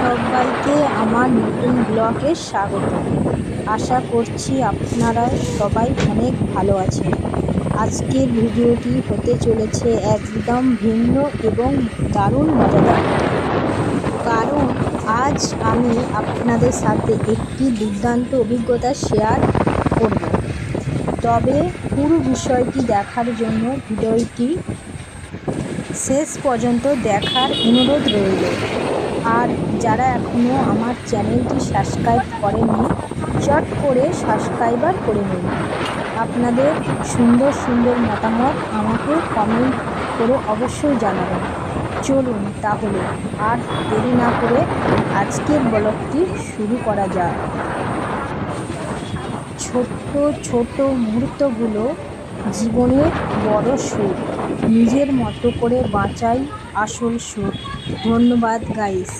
সবাইকে আমার নতুন ব্লগে স্বাগত। আশা করছি আপনারা সবাই অনেক ভালো আছেন। আজকের ভিডিওটি হতে চলেছে একদম ভিন্ন এবং দারুণ মজাদার, কারণ আজ আমি আপনাদের সাথে একটি দুর্দান্ত অভিজ্ঞতা শেয়ার করব। তবে পুরো বিষয়টি দেখার জন্য ভিডিওটি শেষ পর্যন্ত দেখার অনুরোধ রইল। আর যারা এখনও আমার চ্যানেলটি সাবস্ক্রাইব করেননি, চট করে সাবস্ক্রাইবার করে নিন। আপনাদের সুন্দর সুন্দর মতামত আমাকে কমেন্ট করে অবশ্যই জানাবেন। চলুন তাহলে আর দেরি না করে আজকের ব্লগটি শুরু করা যাক। ছোট্ট ছোট মুহূর্তগুলো জীবনের বড় সুখ। নিজের মতো করে বাঁচাই আসল সুখ। ধন্যবাদ গাইস।